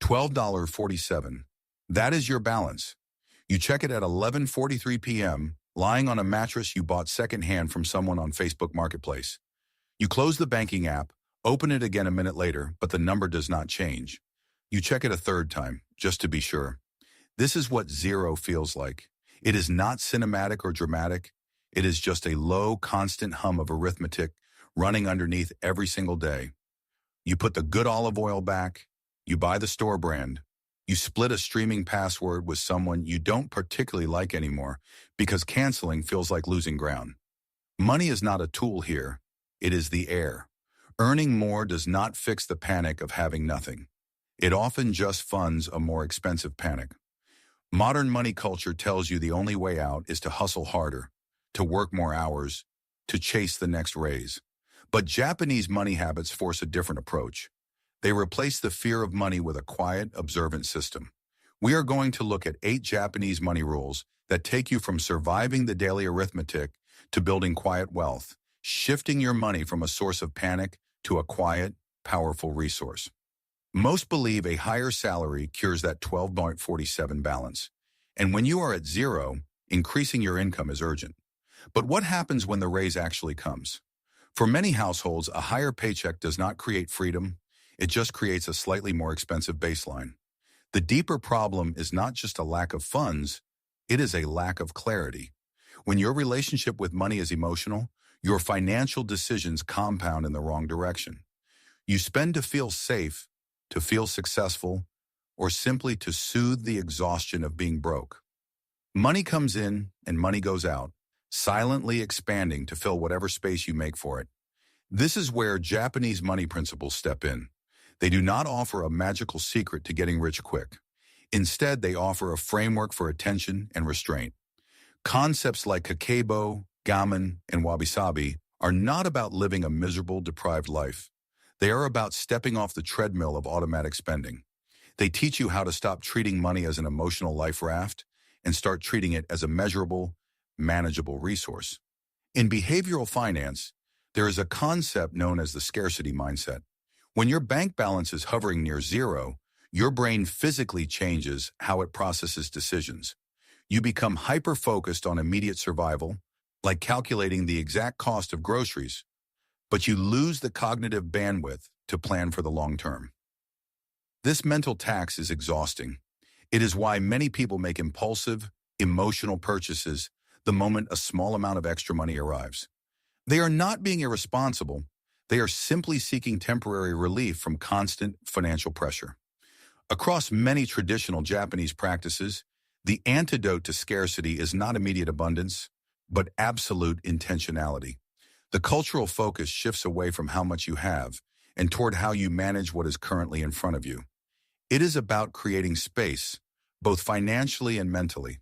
$12.47. That is your balance. You check it at 11:43 p.m., lying on a mattress you bought secondhand from someone on Facebook Marketplace. You close the banking app, open it again a minute later, but the number does not change. You check it a third time, just to be sure. This is what zero feels like. It is not cinematic or dramatic. It is just a low, constant hum of arithmetic running underneath every single day. You put the good olive oil back. You buy the store brand. You split a streaming password with someone you don't particularly like anymore because canceling feels like losing ground. Money is not a tool here. It is the air. Earning more does not fix the panic of having nothing. It often just funds a more expensive panic. Modern money culture tells you the only way out is to hustle harder, to work more hours, to chase the next raise. But Japanese money habits force a different approach. They replace the fear of money with a quiet, observant system. We are going to look at 8 Japanese money rules that take you from surviving the daily arithmetic to building quiet wealth, shifting your money from a source of panic to a quiet, powerful resource. Most believe a higher salary cures that 12.47 balance. And when you are at zero, increasing your income is urgent. But what happens when the raise actually comes? For many households, a higher paycheck does not create freedom. It just creates a slightly more expensive baseline. The deeper problem is not just a lack of funds, it is a lack of clarity. When your relationship with money is emotional, your financial decisions compound in the wrong direction. You spend to feel safe, to feel successful, or simply to soothe the exhaustion of being broke. Money comes in and money goes out, silently expanding to fill whatever space you make for it. This is where Japanese money principles step in. They do not offer a magical secret to getting rich quick. Instead, they offer a framework for attention and restraint. Concepts like Kakeibo, Gaman, and Wabi-sabi are not about living a miserable, deprived life. They are about stepping off the treadmill of automatic spending. They teach you how to stop treating money as an emotional life raft and start treating it as a measurable, manageable resource. In behavioral finance, there is a concept known as the scarcity mindset. When your bank balance is hovering near zero, your brain physically changes how it processes decisions. You become hyper-focused on immediate survival, like calculating the exact cost of groceries, but you lose the cognitive bandwidth to plan for the long term. This mental tax is exhausting. It is why many people make impulsive, emotional purchases the moment a small amount of extra money arrives. They are not being irresponsible. They are simply seeking temporary relief from constant financial pressure. Across many traditional Japanese practices, the antidote to scarcity is not immediate abundance, but absolute intentionality. The cultural focus shifts away from how much you have and toward how you manage what is currently in front of you. It is about creating space, both financially and mentally.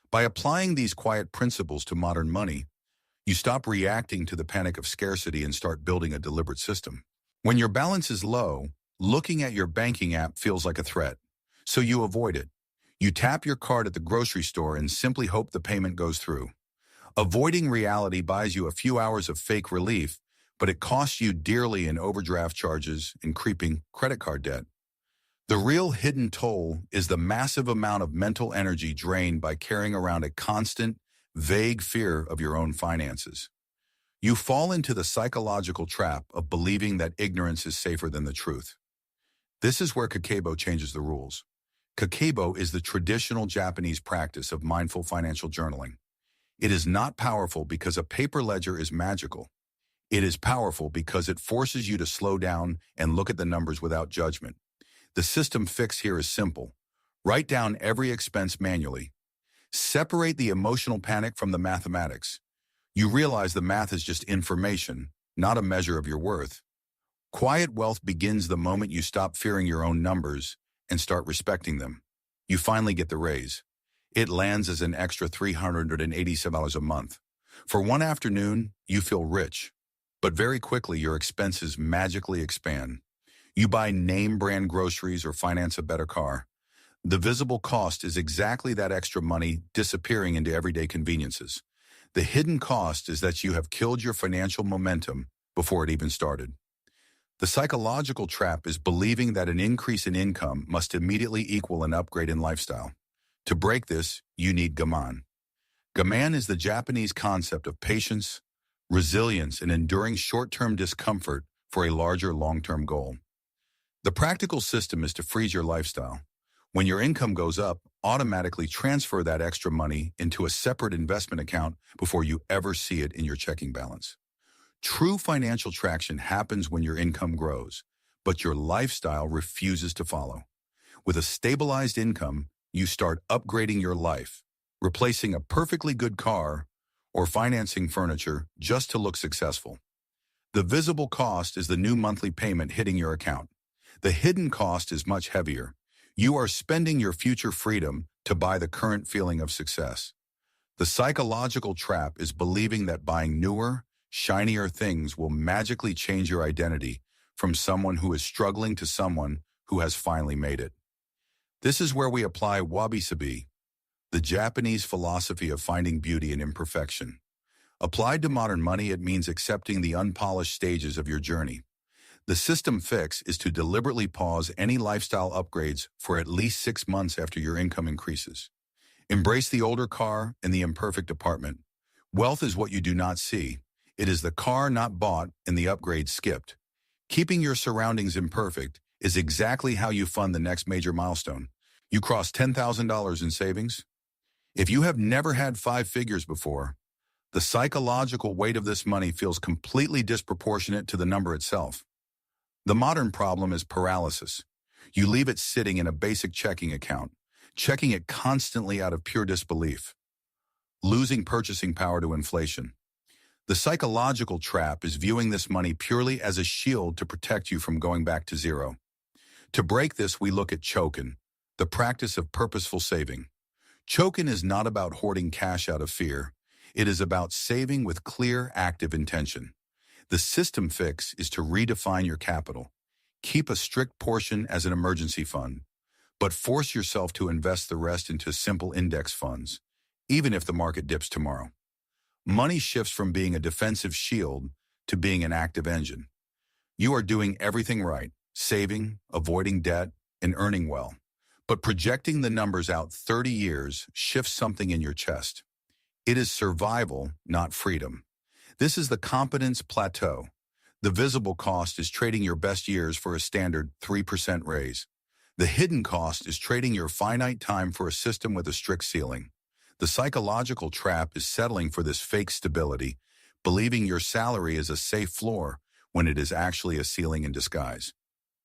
By applying these quiet principles to modern money, you stop reacting to the panic of scarcity and start building a deliberate system. When your balance is low, looking at your banking app feels like a threat, so you avoid it. You tap your card at the grocery store and simply hope the payment goes through. Avoiding reality buys you a few hours of fake relief, but it costs you dearly in overdraft charges and creeping credit card debt. The real hidden toll is the massive amount of mental energy drained by carrying around a constant, vague fear of your own finances. You fall into the psychological trap of believing that ignorance is safer than the truth. This is where Kakeibo changes the rules. Kakeibo is the traditional Japanese practice of mindful financial journaling. It is not powerful because a paper ledger is magical. It is powerful because it forces you to slow down and look at the numbers without judgment. The system fix here is simple. Write down every expense manually. Separate the emotional panic from the mathematics. You realize the math is just information, not a measure of your worth. Quiet wealth begins the moment you stop fearing your own numbers and start respecting them. You finally get the raise. It lands as an extra $387 a month. For one afternoon, you feel rich, but very quickly your expenses magically expand. You buy name brand groceries or finance a better car. The visible cost is exactly that extra money disappearing into everyday conveniences. The hidden cost is that you have killed your financial momentum before it even started. The psychological trap is believing that an increase in income must immediately equal an upgrade in lifestyle. To break this, you need Gaman. Gaman is the Japanese concept of patience, resilience, and enduring short-term discomfort for a larger long-term goal. The practical system is to freeze your lifestyle. When your income goes up, automatically transfer that extra money into a separate investment account before you ever see it in your checking balance. True financial traction happens when your income grows, but your lifestyle refuses to follow. With a stabilized income, you start upgrading your life, replacing a perfectly good car or financing furniture just to look successful. The visible cost is the new monthly payment hitting your account. The hidden cost is much heavier. You are spending your future freedom to buy the current feeling of success. The psychological trap is believing that buying newer, shinier things will magically change your identity from someone who is struggling to someone who has finally made it. This is where we apply Wabi-sabi, the Japanese philosophy of finding beauty in imperfection. Applied to modern money, it means accepting the unpolished stages of your journey. The system fix is to deliberately pause any lifestyle upgrades for at least 6 months after your income increases. Embrace the older car and the imperfect apartment. Wealth is what you do not see. It is the car not bought and the upgrade skipped. Keeping your surroundings imperfect is exactly how you fund the next major milestone. You cross $10,000 in savings? If you have never had 5 figures before, the psychological weight of this money feels completely disproportionate to the number itself. The modern problem is paralysis. You leave it sitting in a basic checking account, checking it constantly out of pure disbelief, losing purchasing power to inflation. The psychological trap is viewing this money purely as a shield to protect you from going back to zero. To break this, we look at Chokin, the practice of purposeful saving. Chokin is not about hoarding cash out of fear. It is about saving with clear, active intention. The system fix is to redefine your capital. Keep a strict portion as an emergency fund, but force yourself to invest the rest into simple index funds, even if the market dips tomorrow. Money shifts from being a defensive shield to being an active engine. You are doing everything right, saving, avoiding debt, and earning well. But projecting the numbers out 30 years shifts something in your chest. It is survival, not freedom. This is the competence plateau. The visible cost is trading your best years for a standard 3% raise. The hidden cost is trading your finite time for a system with a strict ceiling. The psychological trap is settling for this fake stability, believing your salary is a safe floor when it is actually a ceiling in disguise.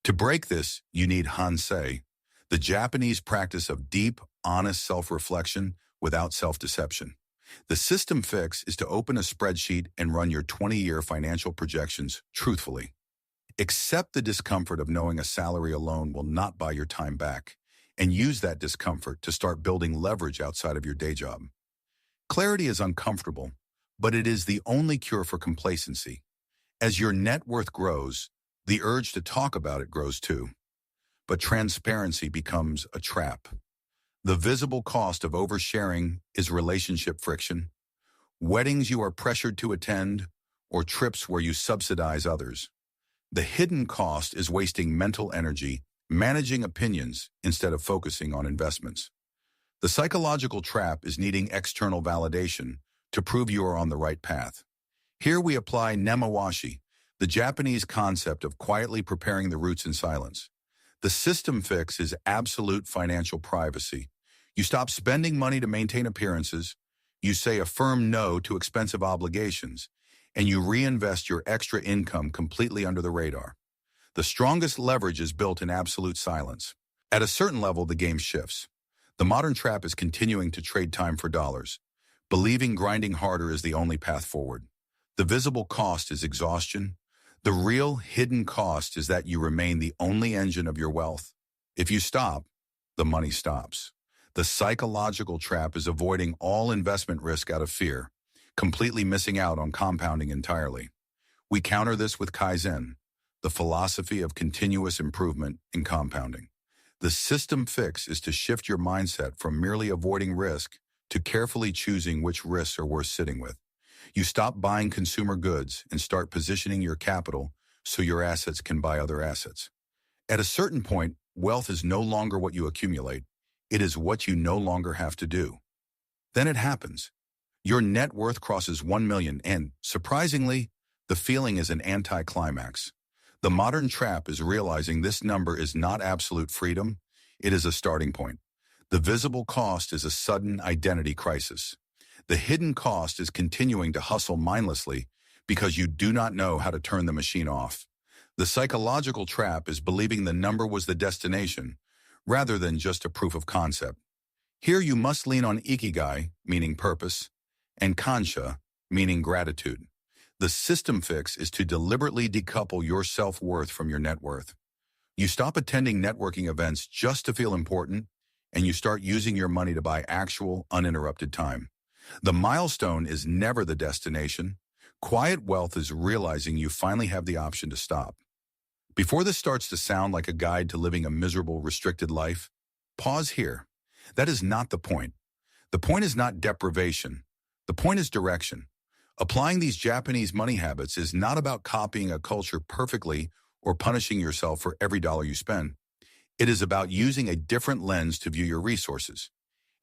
To break this, you need Hansei, the Japanese practice of deep, honest self-reflection without self-deception. The system fix is to open a spreadsheet and run your 20-year financial projections truthfully. Accept the discomfort of knowing a salary alone will not buy your time back, and use that discomfort to start building leverage outside of your day job. Clarity is uncomfortable, but it is the only cure for complacency. As your net worth grows, the urge to talk about it grows too. But transparency becomes a trap. The visible cost of oversharing is relationship friction, weddings you are pressured to attend, or trips where you subsidize others. The hidden cost is wasting mental energy managing opinions instead of focusing on investments. The psychological trap is needing external validation to prove you are on the right path. Here we apply Nemawashi, the Japanese concept of quietly preparing the roots in silence. The system fix is absolute financial privacy. You stop spending money to maintain appearances, you say a firm no to expensive obligations, and you reinvest your extra income completely under the radar. The strongest leverage is built in absolute silence. At a certain level, the game shifts. The modern trap is continuing to trade time for dollars, believing grinding harder is the only path forward. The visible cost is exhaustion. The real hidden cost is that you remain the only engine of your wealth. If you stop, the money stops. The psychological trap is avoiding all investment risk out of fear, completely missing out on compounding entirely. We counter this with Kaizen, the philosophy of continuous improvement in compounding. The system fix is to shift your mindset from merely avoiding risk to carefully choosing which risks are worth sitting with. You stop buying consumer goods and start positioning your capital so your assets can buy other assets. At a certain point, wealth is no longer what you accumulate. It is what you no longer have to do. Then it happens. Your net worth crosses 1 million and, surprisingly, the feeling is an anticlimax. The modern trap is realizing this number is not absolute freedom, it is a starting point. The visible cost is a sudden identity crisis. The hidden cost is continuing to hustle mindlessly because you do not know how to turn the machine off. The psychological trap is believing the number was the destination, rather than just a proof of concept. Here you must lean on ikigai, meaning purpose, and kansha, meaning gratitude. The system fix is to deliberately decouple your self-worth from your net worth. You stop attending networking events just to feel important, and you start using your money to buy actual, uninterrupted time. The milestone is never the destination. Quiet wealth is realizing you finally have the option to stop. Before this starts to sound like a guide to living a miserable, restricted life, pause here. That is not the point. The point is not deprivation. The point is direction. Applying these Japanese money habits is not about copying a culture perfectly or punishing yourself for every dollar you spend. It is about using a different lens to view your resources.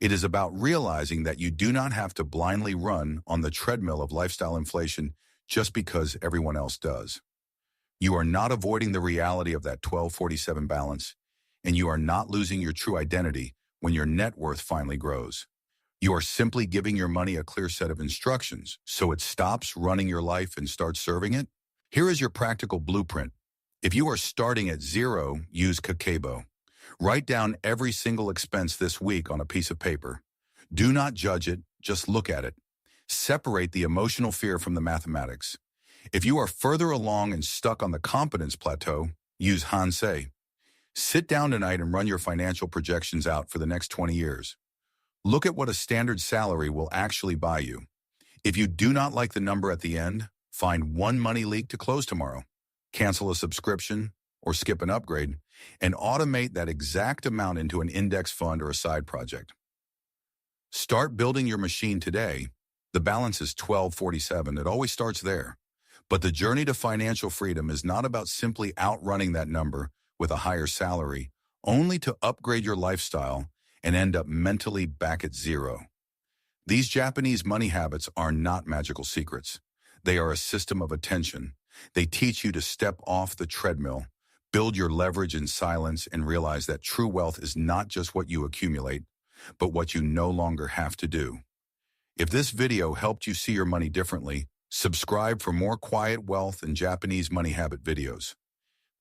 It is about realizing that you do not have to blindly run on the treadmill of lifestyle inflation just because everyone else does. You are not avoiding the reality of that 1247 balance, and you are not losing your true identity when your net worth finally grows. You are simply giving your money a clear set of instructions so it stops running your life and starts serving it. Here is your practical blueprint. If you are starting at zero, use Kakeibo. Write down every single expense this week on a piece of paper. Do not judge it, just look at it. Separate the emotional fear from the mathematics. If you are further along and stuck on the competence plateau, use Hansei. Sit down tonight and run your financial projections out for the next 20 years. Look at what a standard salary will actually buy you. If you do not like the number at the end, find one money leak to close tomorrow. Cancel a subscription or skip an upgrade and automate that exact amount into an index fund or a side project. Start building your machine today. The balance is 1247. It always starts there. But the journey to financial freedom is not about simply outrunning that number with a higher salary, only to upgrade your lifestyle and end up mentally back at zero. These Japanese money habits are not magical secrets. They are a system of attention. They teach you to step off the treadmill, build your leverage in silence, and realize that true wealth is not just what you accumulate, but what you no longer have to do. If this video helped you see your money differently, subscribe for more quiet wealth and Japanese money habit videos.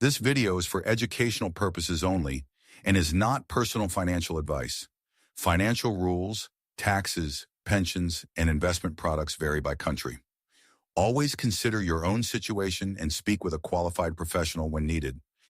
This video is for educational purposes only and is not personal financial advice. Financial rules, taxes, pensions, and investment products vary by country. Always consider your own situation and speak with a qualified professional when needed.